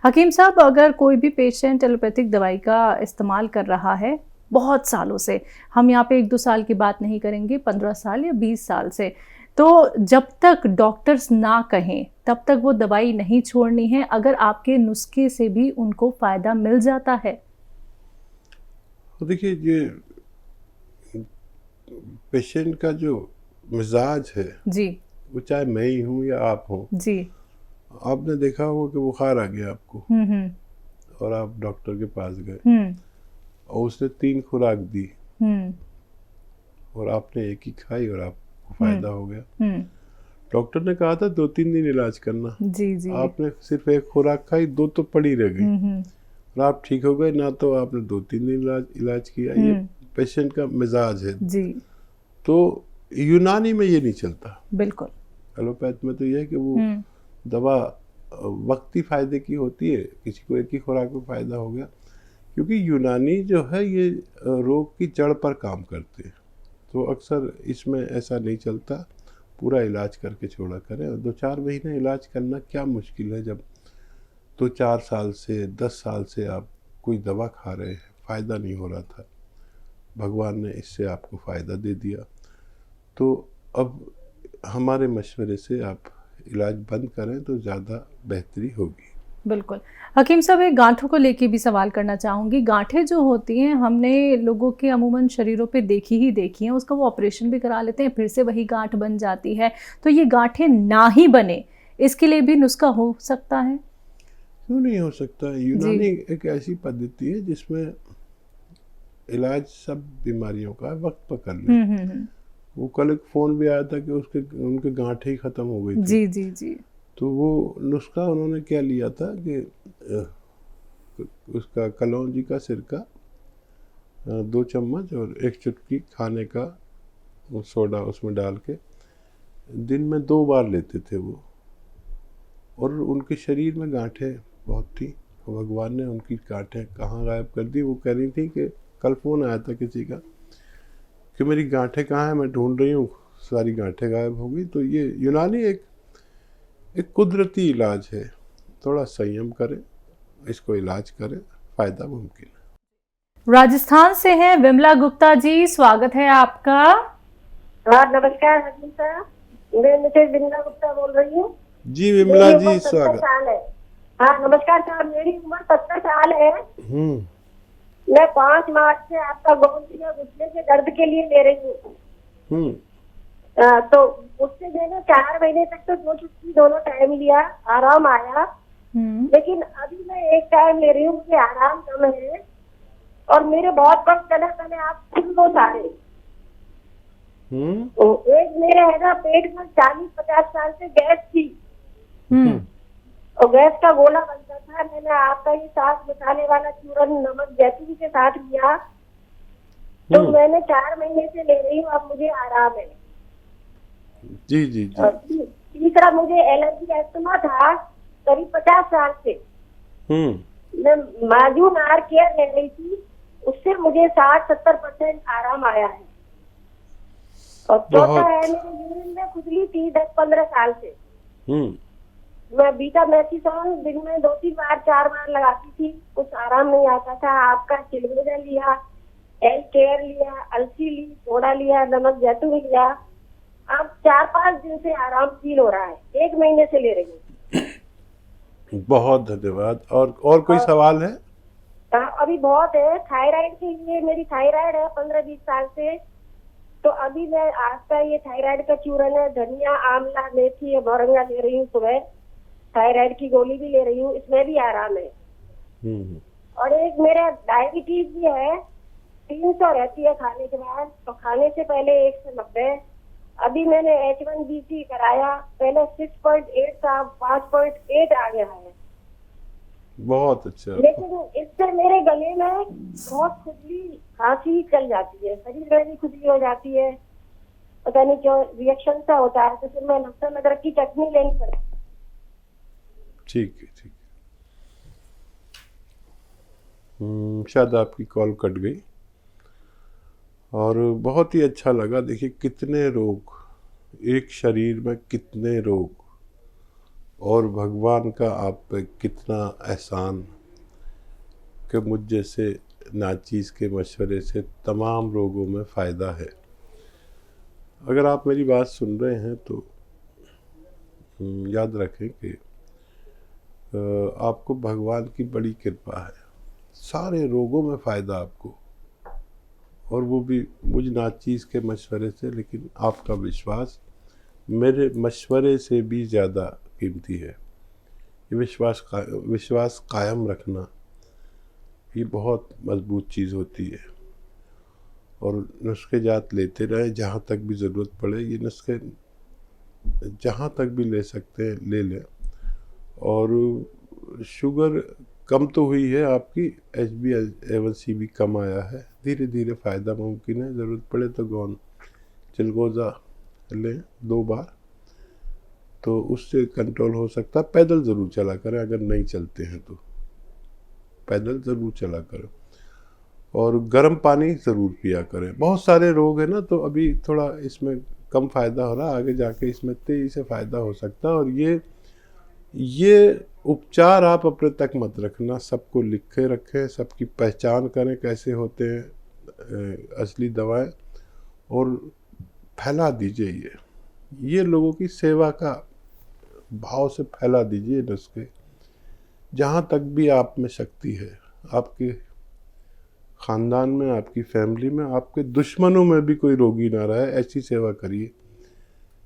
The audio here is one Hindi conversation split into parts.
हकीम साहब, अगर कोई भी पेशेंट एलोपैथिक दवाई का इस्तेमाल कर रहा है बहुत सालों से, हम यहाँ पे 1-2 साल की बात नहीं करेंगे, 15 साल या 20 साल से, तो जब तक डॉक्टर्स ना कहें तब तक वो दवाई नहीं छोड़नी है, अगर आपके नुस्खे से भी उनको फ़ायदा मिल जाता है? तो देखिए, ये पेशेंट का जो मिजाज है, जी। वो चाहे मैं ही हूँ या आप हों, जी। आपने देखा होगा कि बुखार आ गया आपको हुँ। और आप डॉक्टर के पास गए हुँ। और उसने 3 खुराक दी हुँ। और आपने एक ही खाई और आपको हुँ। फ़ायदा हो गया। हुँ। डॉक्टर ने कहा था 2-3 दिन इलाज करना, जी, जी। आपने सिर्फ एक खुराक खाई, 2 तो पड़ी रह गई हुँ। और आप ठीक हो गए। ना तो आपने 2-3 दिन इलाज किया। ये हुँ। पेशेंट का मिजाज है। जी। तो यूनानी में ये नहीं चलता। बिल्कुल। एलोपैथ में तो ये है कि वो हुँ। दवा वक्ती फ़ायदे की होती है, किसी को एक ही खुराक में फ़ायदा हो गया। क्योंकि यूनानी जो है ये रोग की जड़ पर काम करते हैं, तो अक्सर इसमें ऐसा नहीं चलता। पूरा इलाज करके छोड़ा करें। और 2-4 महीने इलाज करना क्या मुश्किल है, जब 2-4 साल से 10 साल से आप कोई दवा खा रहे हैं, फ़ायदा नहीं हो रहा था, भगवान ने इससे आपको फ़ायदा दे दिया। तो अब हमारे मशवरे से आप इलाज बंद करें तो ज़्यादा बेहतरी होगी। बिल्कुल। हकीम साहब, एक गाँठों को लेके भी सवाल करना चाहूँगी। गाँठें जो होती हैं, हमने लोगों के अमूमन शरीरों पे देखी ही देखी हैं, उसका वो ऑपरेशन भी करा लेते हैं, फिर से वही गाँठ बन जाती है। तो ये गाँठें ना ही बने, इसके लिए भी नुस्खा हो सकता है? क्यों नहीं हो सकता? जी। यूनानी एक ऐसी पद्धति है जिसमें इलाज सब बीमारियों का वक्त पर कर ले। हुँ। वो कल एक फ़ोन भी आया था कि उनके गांठें ही ख़त्म हो गई थी। जी, जी, जी। तो वो नुस्खा उन्होंने क्या लिया था कि उसका कलौंजी का सिरका 2 चम्मच और 1 चुटकी खाने का वो सोडा उसमें डाल के दिन में 2 बार लेते थे वो। और उनके शरीर में गांठें बहुत थी, तो भगवान ने उनकी गांठें कहाँ गायब कर दी। वो कह रही थी कि कल फ़ोन आया था किसी का कि मेरी गांठें कहाँ हैं, मैं ढूंढ रही हूँ, सारी गांठें गायब हो गई। तो ये यूनानी एक कुदरती इलाज है। थोड़ा संयम करें, इसको इलाज करें, फ़ायदा मुमकिन है। राजस्थान से हैं विमला गुप्ता जी, स्वागत है आपका। हाँ, नमस्कार हकीम साहब। मैं मिसेज बिंदा गुप्ता बोल रही हूँ। जी विमला मेरी उम्र जी, 70 स्वागत। साल है। हाँ, नमस्कार साहब, मेरी उम्र 70 साल है। हम्म। मैं 5 मार्च से आपका गोंद या घुटने के दर्द के लिए ले रही हूँ। तो उससे मैंने 4 महीने तक तो 2 चुटकी दोनों टाइम लिया, आराम आया। लेकिन अभी मैं एक टाइम ले रही हूँ, मुझे आराम कम है और मेरे बहुत कम तने आप खुद लो सारे। तो एक मेरे है ना, पेट में 40-50 साल से गैस थी और गैस का गोला बनता था। मैंने आपका ये 7 मसाले वाला चूरन नमक जैतून के साथ लिया, तो मैंने 4 महीने से ले रही हूँ, अब मुझे आराम है। जी जी जी। तीसरा, मुझे एलर्जी अस्थमा था करीब 50 साल से। मैं माजून आर केयर ले रही थी, उससे मुझे 60-70% आराम आया है। और चौथा है, मेरे यूरिन में खुजली थी 10-15 साल से। मैं बीटा मैथिसोन दिन में 2-3 बार 4 बार लगाती थी, कुछ आराम नहीं आता था। आपका चिलगोजा लिया, एल केयर लिया, अलसी ली, सोडा लिया, नमक जैतून लिया, अब 4-5 दिन से आराम फील हो रहा है। 1 महीने से ले रही हूँ। बहुत धन्यवाद। और कोई सवाल है? अभी बहुत है। थायराइड के लिए, मेरी थायराइड है 15-20 साल से, तो अभी मैं आपका ये थायराइड का चूरन है, धनिया, आंवला, मेथी और मोरंगा ले रही हूँ सुबह। थायराइड की गोली भी ले रही हूँ, इसमें भी आराम है। और एक मेरा डायबिटीज भी है, 300 रहती है खाने के बाद, तो खाने से पहले 190। अभी मैंने H1BC कराया, पहले 6.8 था, 5.8 आ गया है। बहुत अच्छा। लेकिन इससे मेरे गले में बहुत खुजली खांसी चल जाती है, शरीर में भी खुजली हो जाती है, पता नहीं क्यों रिएक्शन सा होता है। तो फिर मैं लहसुन अदरक की चटनी लेनी पड़ती। ठीक है, ठीक है। शायद आपकी कॉल कट गई। और बहुत ही अच्छा लगा। देखिए कितने रोग, एक शरीर में कितने रोग, और भगवान का आप पे कितना एहसान कि मुझ जैसे नाचीज़ के मशवरे से तमाम रोगों में फ़ायदा है। अगर आप मेरी बात सुन रहे हैं तो याद रखें कि आपको भगवान की बड़ी कृपा है, सारे रोगों में फ़ायदा आपको, और वो भी मुझ नाचीज़ के मशवरे से। लेकिन आपका विश्वास मेरे मशवरे से भी ज़्यादा कीमती है। ये विश्वास कायम रखना ये बहुत मजबूत चीज़ होती है। और नुस्खे जात लेते रहें जहाँ तक भी ज़रूरत पड़े। ये नुस्खे जहाँ तक भी ले सकते हैं ले लें। और शुगर कम तो हुई है आपकी, HbA1c भी कम आया है, धीरे धीरे फ़ायदा मुमकिन है। ज़रूरत पड़े तो गौन चिलगोज़ा लें 2 बार, तो उससे कंट्रोल हो सकता है। पैदल ज़रूर चला करें, अगर नहीं चलते हैं तो पैदल ज़रूर चला करें, और गर्म पानी ज़रूर पिया करें। बहुत सारे रोग हैं ना, तो अभी थोड़ा इसमें कम फ़ायदा हो रहा है, आगे जाके इसमें तेज़ी से फ़ायदा हो सकता है। और ये उपचार आप अपने तक मत रखना, सबको लिखे रखें, सबकी पहचान करें कैसे होते हैं असली दवाएं, और फैला दीजिए। ये लोगों की सेवा का भाव से फैला दीजिए नुस्खे, जहाँ तक भी आप में शक्ति है, आपके ख़ानदान में, आपकी फैमिली में, आपके दुश्मनों में भी कोई रोगी ना रहे, ऐसी सेवा करिए।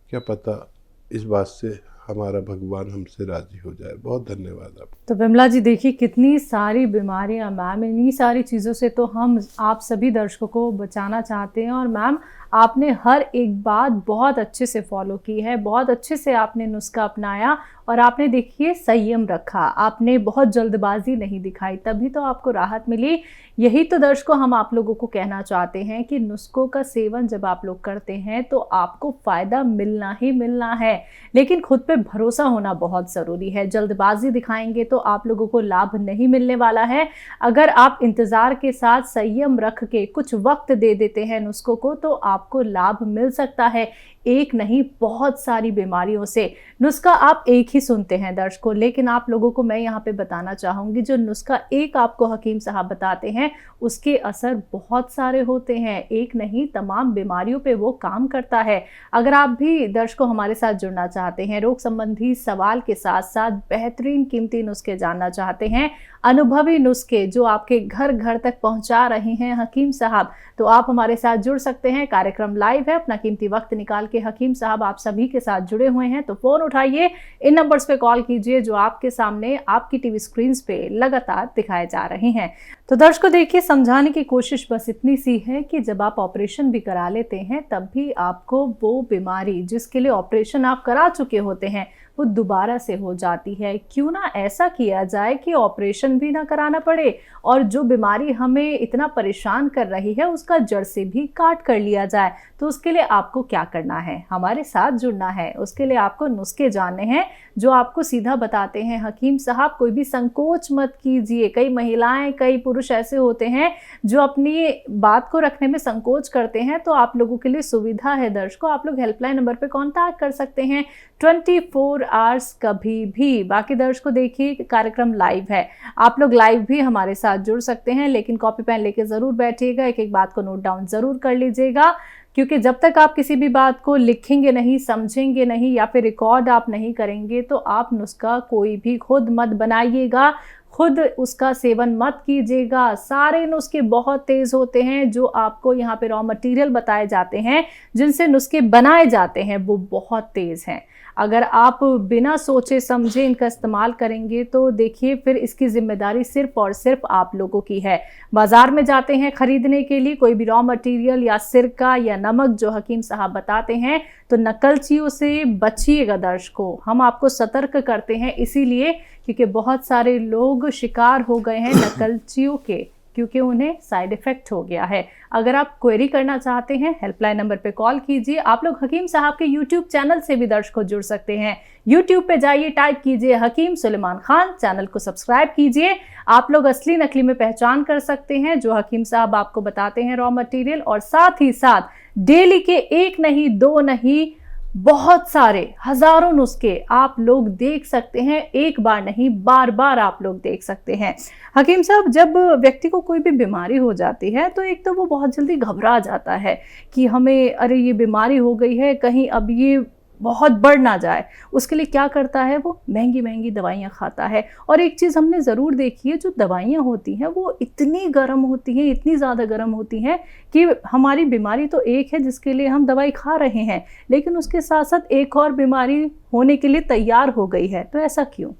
क्या पता इस बात से हमारा भगवान हमसे राजी हो जाए। बहुत धन्यवाद आपको। तो विमला जी देखिए कितनी सारी बीमारियां मैम, इन्हीं सारी चीज़ों से तो हम आप सभी दर्शकों को बचाना चाहते हैं। और मैम आपने हर एक बात बहुत अच्छे से फॉलो की है, बहुत अच्छे से आपने नुस्खा अपनाया, और आपने देखिए संयम रखा, आपने बहुत जल्दबाजी नहीं दिखाई, तभी तो आपको राहत मिली। यही तो दर्शकों हम आप लोगों को कहना चाहते हैं कि नुस्खों का सेवन जब आप लोग करते हैं तो आपको फ़ायदा मिलना ही मिलना है, लेकिन खुद पे भरोसा होना बहुत ज़रूरी है। जल्दबाजी दिखाएंगे तो आप लोगों को लाभ नहीं मिलने वाला है। अगर आप इंतज़ार के साथ संयम रख के कुछ वक्त दे देते हैं नुस्खों को, तो आपको लाभ मिल सकता है। एक नहीं बहुत सारी बीमारियों से। नुस्खा आप एक ही सुनते हैं दर्शकों, लेकिन आप लोगों को मैं यहाँ पे बताना चाहूँगी, जो नुस्खा एक आपको हकीम साहब बताते हैं उसके असर बहुत सारे होते हैं, एक नहीं तमाम बीमारियों पे वो काम करता है। अगर आप भी दर्शकों हमारे साथ जुड़ना चाहते हैं, रोग संबंधी सवाल के साथ साथ बेहतरीन कीमती नुस्खे जानना चाहते हैं, अनुभवी नुस्खे जो आपके घर घर तक पहुंचा रहे हैं हकीम साहब, तो आप हमारे साथ जुड़ सकते हैं। कार्यक्रम लाइव है, अपना कीमती वक्त निकाल के हकीम साहब आप सभी के साथ जुड़े हुए हैं, तो फोन उठाइए, इन नंबर्स पे कॉल कीजिए जो आपके सामने आपकी टीवी स्क्रीन पे लगातार दिखाए जा रहे हैं। तो दर्शकों देखिए, समझाने की कोशिश बस इतनी सी है कि जब आप ऑपरेशन भी करा लेते हैं तब भी आपको वो बीमारी जिसके लिए ऑपरेशन आप करा चुके होते हैं वो दोबारा से हो जाती है। क्यों ना ऐसा किया जाए कि ऑपरेशन भी ना कराना पड़े, और जो बीमारी हमें इतना परेशान कर रही है उसका जड़ से भी काट कर लिया जाए। तो उसके लिए आपको क्या करना है, हमारे साथ जुड़ना है। उसके लिए आपको नुस्खे जानने हैं जो आपको सीधा बताते हैं हकीम साहब। कोई भी संकोच मत कीजिए। कई महिलाएं, कई पुरुष ऐसे होते हैं जो अपनी बात को रखने में संकोच करते हैं, तो आप लोगों के लिए सुविधा है दर्शकों, आप लोग हेल्पलाइन नंबर पर कॉन्टैक्ट कर सकते हैं 24 आवर्स कभी भी। बाकी दर्शकों देखिए कार्यक्रम लाइव है, आप लोग लाइव भी हमारे साथ जुड़ सकते हैं, लेकिन कॉपी पेन लेके जरूर बैठिएगा, एक एक बात को नोट डाउन जरूर कर लीजिएगा, क्योंकि जब तक आप किसी भी बात को लिखेंगे नहीं, समझेंगे नहीं, या फिर रिकॉर्ड आप नहीं करेंगे, तो आप नुस्खा कोई भी खुद मत बनाइएगा, खुद उसका सेवन मत कीजिएगा। सारे नुस्खे बहुत तेज़ होते हैं, जो आपको यहाँ पे रॉ मटेरियल बताए जाते हैं जिनसे नुस्खे बनाए जाते हैं वो बहुत तेज़ हैं। अगर आप बिना सोचे समझे इनका इस्तेमाल करेंगे तो देखिए फिर इसकी जिम्मेदारी सिर्फ और सिर्फ आप लोगों की है। बाजार में जाते हैं खरीदने के लिए कोई भी रॉ मटेरियल या सिरका या नमक जो हकीम साहब बताते हैं, तो नकलचियों से बचिएगा दर्शकों। हम आपको सतर्क करते हैं इसीलिए क्योंकि बहुत सारे लोग शिकार हो गए हैं नकलचियों के, क्योंकि उन्हें साइड इफेक्ट हो गया है। अगर आप क्वेरी करना चाहते हैं हेल्पलाइन नंबर पे कॉल कीजिए। आप लोग हकीम साहब के यूट्यूब चैनल से भी दर्शकों जुड़ सकते हैं। यूट्यूब पे जाइए, टाइप कीजिए हकीम सुलेमान खान, चैनल को सब्सक्राइब कीजिए। आप लोग असली नकली में पहचान कर सकते हैं जो हकीम साहब आपको बताते हैं रॉ मटेरियल, और साथ ही साथ डेली के 1 नहीं 2 नहीं बहुत सारे हजारों नुस्खे आप लोग देख सकते हैं, एक बार नहीं बार बार आप लोग देख सकते हैं। हकीम साहब, जब व्यक्ति को कोई भी बीमारी हो जाती है तो एक तो वो बहुत जल्दी घबरा जाता है कि हमें अरे ये बीमारी हो गई है, कहीं अब ये बहुत बढ़ ना जाए। उसके लिए क्या करता है, वो महंगी महंगी दवाइयाँ खाता है। और एक चीज़ हमने ज़रूर देखी है, जो दवाइयाँ होती हैं वो इतनी गर्म होती हैं, इतनी ज़्यादा गर्म होती हैं कि हमारी बीमारी तो एक है जिसके लिए हम दवाई खा रहे हैं, लेकिन उसके साथ साथ एक और बीमारी होने के लिए तैयार हो गई है। तो ऐसा क्यों?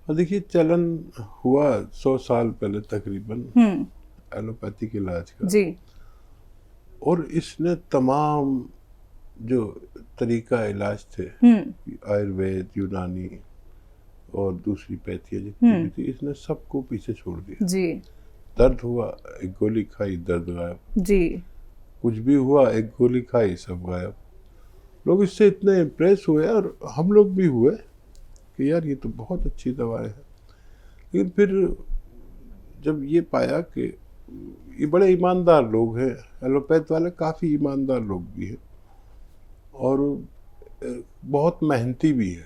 देखिए, चलन हुआ 100 साल पहले तकरीबन एलोपैथिक इलाज का जी। और इसने तमाम जो तरीका इलाज थे, आयुर्वेद, यूनानी और दूसरी पैथियाँ जितनी भी थी, इसने सबको पीछे छोड़ दिया जी। दर्द हुआ, एक गोली खाई, दर्द गायब। जी। कुछ भी हुआ, एक गोली खाई, सब गायब। लोग इससे इतने इम्प्रेस हुए और हम लोग भी हुए कि यार ये तो बहुत अच्छी दवाएं हैं। लेकिन फिर जब ये पाया कि ये बड़े ईमानदार लोग हैं, एलोपैथ वाले काफ़ी ईमानदार लोग भी हैं और बहुत मेहनती भी है,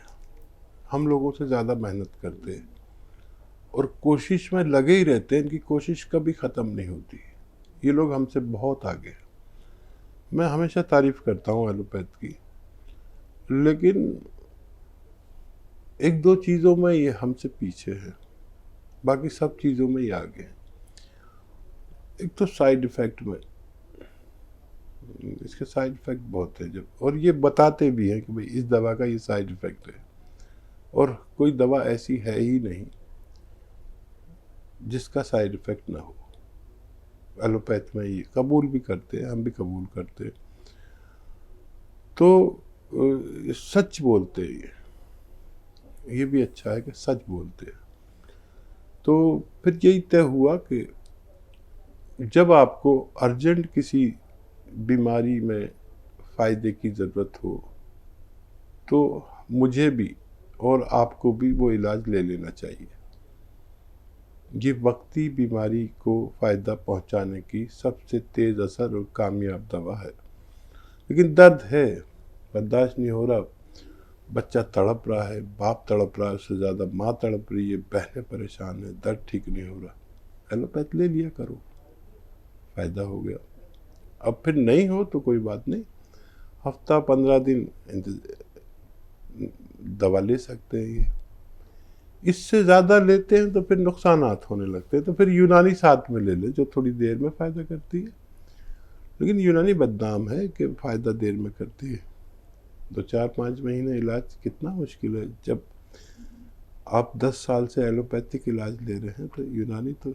हम लोगों से ज़्यादा मेहनत करते हैं और कोशिश में लगे ही रहते हैं, इनकी कोशिश कभी ख़त्म नहीं होती। ये लोग हमसे बहुत आगे हैं। मैं हमेशा तारीफ़ करता हूँ एलोपैथ की, लेकिन एक दो चीज़ों में ये हमसे पीछे है, बाकी सब चीज़ों में ये आगे हैं। एक तो साइड इफ़ेक्ट में, इसके साइड इफ़ेक्ट बहुत है जब, और ये बताते भी हैं कि भाई इस दवा का ये साइड इफ़ेक्ट है, और कोई दवा ऐसी है ही नहीं जिसका साइड इफ़ेक्ट ना हो। एलोपैथ में ये कबूल भी करते हैं, हम भी कबूल करते हैं। तो सच बोलते हैं, ये भी अच्छा है कि सच बोलते हैं। तो फिर यही तय हुआ कि जब आपको अर्जेंट किसी बीमारी में फ़ायदे की ज़रूरत हो तो मुझे भी और आपको भी वो इलाज ले लेना चाहिए। ये वक्ती बीमारी को फ़ायदा पहुंचाने की सबसे तेज़ असर और कामयाब दवा है। लेकिन दर्द है, बर्दाश्त नहीं हो रहा, बच्चा तड़प रहा है, बाप तड़प रहा है, उससे ज़्यादा माँ तड़प रही है, बहनें परेशान है, दर्द ठीक नहीं हो रहा, एलोपैथ ले लिया करो, फ़ायदा हो गया। अब फिर नहीं हो तो कोई बात नहीं, हफ्ता 15 दिन दवा ले सकते हैं। ये इससे ज़्यादा लेते हैं तो फिर नुकसानात होने लगते हैं, तो फिर यूनानी साथ में ले ले जो थोड़ी देर में फ़ायदा करती है। लेकिन यूनानी बदनाम है कि फ़ायदा देर में करती है। 2-4-5 महीने इलाज कितना मुश्किल है। जब आप 10 साल से एलोपैथिक इलाज ले रहे हैं तो यूनानी तो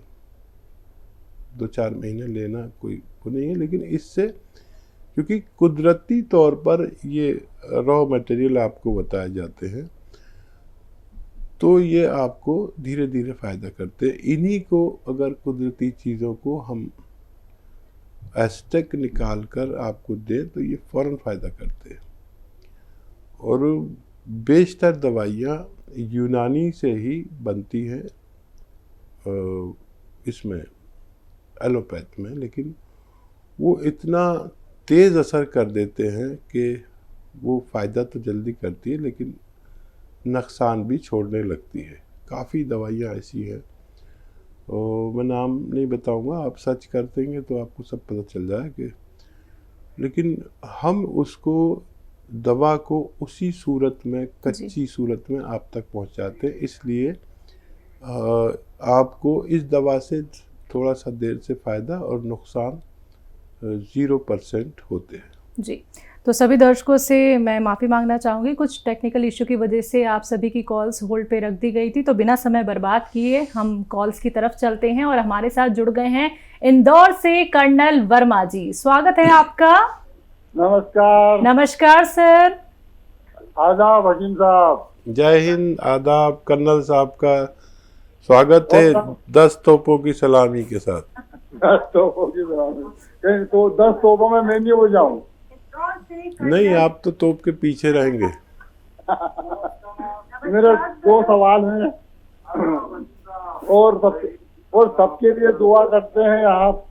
2-4 महीने लेना कोई वो नहीं है। लेकिन इससे, क्योंकि कुदरती तौर पर ये रॉ मटेरियल आपको बताए जाते हैं, तो ये आपको धीरे धीरे फ़ायदा करते हैं। इन्हीं को अगर कुदरती चीज़ों को हम एस्टेक निकाल कर आपको दें तो ये फ़ौरन फ़ायदा करते हैं। और बेशतर दवाइयाँ यूनानी से ही बनती हैं इसमें एलोपैथ में, लेकिन वो इतना तेज़ असर कर देते हैं कि वो फ़ायदा तो जल्दी करती है लेकिन नुकसान भी छोड़ने लगती है। काफ़ी दवाइयाँ ऐसी हैं और मैं नाम नहीं बताऊंगा, आप सर्च कर देंगे तो आपको सब पता चल जाए कि, लेकिन हम उसको दवा को उसी सूरत में, कच्ची सूरत में आप तक पहुंचाते हैं। इसलिए आपको इस दवा से थोड़ा सा देर से फ़ायदा और नुकसान 0% होते हैं। जी, तो सभी दर्शकों से मैं माफ़ी मांगना चाहूँगी, कुछ टेक्निकल इशू की वजह से आप सभी की कॉल्स होल्ड पे रख दी गई थी। तो बिना समय बर्बाद किए हम कॉल्स की तरफ चलते हैं और हमारे साथ जुड़ गए हैं इंदौर से कर्नल वर्मा जी। स्वागत है आपका। नमस्कार। नमस्कार सर। आदाब हकीम साहब। जय हिंद, आदाब कर्नल साहब का स्वागत है 10 तोपों की सलामी के साथ। 10 तोपों की सलामी, तो 10 तोपों में मैं नहीं हो जाऊं? नहीं, आप तो तोप के पीछे रहेंगे। मेरे 2 सवाल हैं और सबके लिए दुआ करते हैं आप।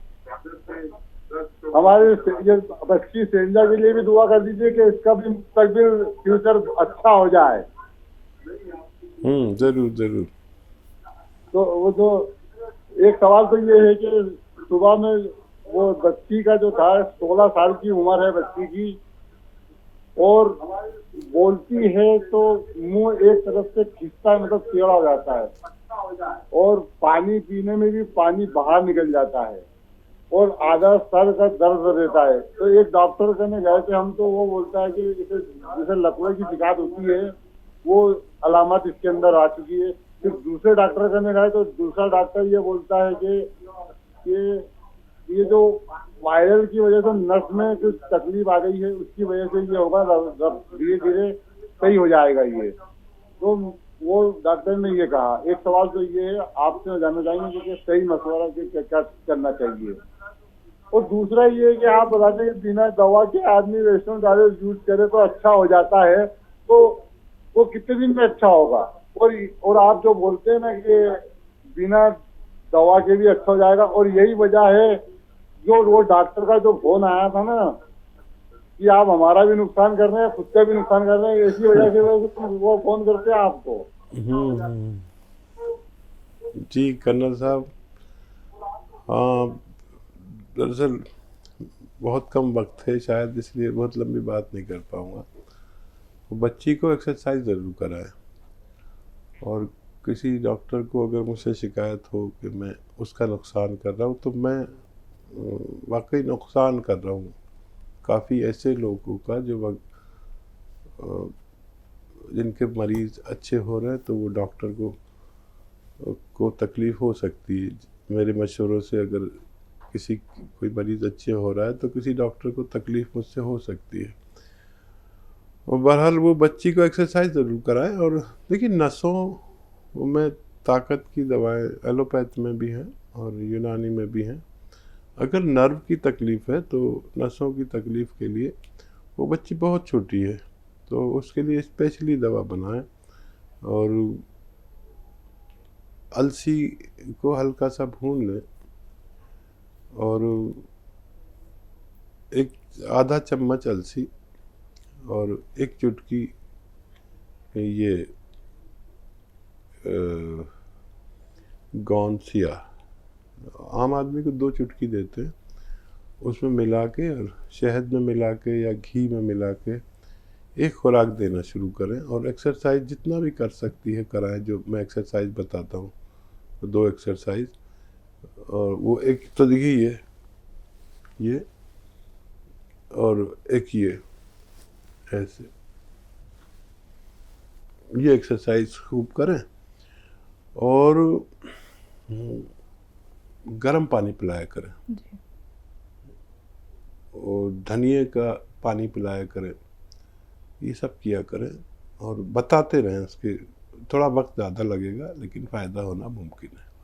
हमारे ये बच्ची सेंजा के लिए भी दुआ कर दीजिए कि इसका भी मुस्तकबिल फ्यूचर अच्छा हो जाए। जरूर जरूर। तो वो जो एक सवाल तो ये है कि सुबह में वो बच्ची का जो था 16 साल की उम्र है बच्ची की, और बोलती है तो मुंह एक तरफ से खिंचता है, मतलब टेढ़ा हो जाता है, और पानी पीने में भी पानी बाहर निकल जाता है, और आधा सर का दर्द रहता है। तो एक डॉक्टर कहने गए थे हम, तो वो बोलता है कि इसे जैसे लकवे की शिकायत होती है वो अलामत इसके अंदर आ चुकी है। फिर दूसरे डॉक्टर कहने गए तो दूसरा डॉक्टर ये बोलता है कि ये जो वायरल की वजह से नस में कुछ तकलीफ आ गई है, उसकी वजह से ये होगा, धीरे धीरे सही हो जाएगा ये। तो वो डॉक्टर ने ये कहा। एक सवाल तो ये है, आपसे जानना चाहेंगे कि सही मशवरा के क्या करना चाहिए। और दूसरा ये है कि आप बताते हैं कि बिना दवा के आदमी वेस्टर्न डायट यूज करे तो अच्छा हो जाता है, तो वो कितने दिन में अच्छा होगा? और आप जो बोलते हैं ना कि बिना दवा के भी अच्छा हो जाएगा, और यही वजह है जो वो डॉक्टर का जो फोन आया था ना कि आप हमारा भी नुकसान कर रहे हैं, खुद का भी नुकसान कर रहे हैं, इसी वजह से वो फोन करते हैं आपको। जी कर्नल साहब, हाँ दरअसल बहुत कम वक्त है शायद, इसलिए बहुत लंबी बात नहीं कर पाऊँगा। तो बच्ची को एक्सरसाइज ज़रूर कराएं, और किसी डॉक्टर को अगर मुझसे शिकायत हो कि मैं उसका नुकसान कर रहा हूँ, तो मैं वाकई नुकसान कर रहा हूँ काफ़ी ऐसे लोगों का जो जिनके मरीज़ अच्छे हो रहे हैं, तो वो डॉक्टर को तकलीफ़ हो सकती है। मेरे मशवरों से अगर कोई मरीज़ अच्छे हो रहा है तो किसी डॉक्टर को तकलीफ़ मुझसे हो सकती है। और बहरहाल वो बच्ची को एक्सरसाइज ज़रूर कराएं। और देखिए नसों में ताकत की दवाएं एलोपैथ में भी हैं और यूनानी में भी हैं। अगर नर्व की तकलीफ़ है तो नसों की तकलीफ़ के लिए, वो बच्ची बहुत छोटी है तो उसके लिए स्पेशली दवा बनाएं। और अलसी को हल्का सा भून लें और एक आधा चम्मच अलसी और एक चुटकी ये गौनसिया, आम आदमी को 2 चुटकी देते हैं, उसमें मिला के और शहद में मिला के या घी में मिला के एक खुराक देना शुरू करें। और एक्सरसाइज जितना भी कर सकती है कराएं, जो मैं एक्सरसाइज बताता हूँ, तो 2 एक्सरसाइज। और वो एक तो देखिए ये और एक ये ऐसे, ये एक्सरसाइज खूब करें। और गर्म पानी पिलाया करें जी। और धनिए का पानी पिलाया करें, ये सब किया करें और बताते रहें। उसके थोड़ा वक्त ज़्यादा लगेगा लेकिन फ़ायदा होना मुमकिन है।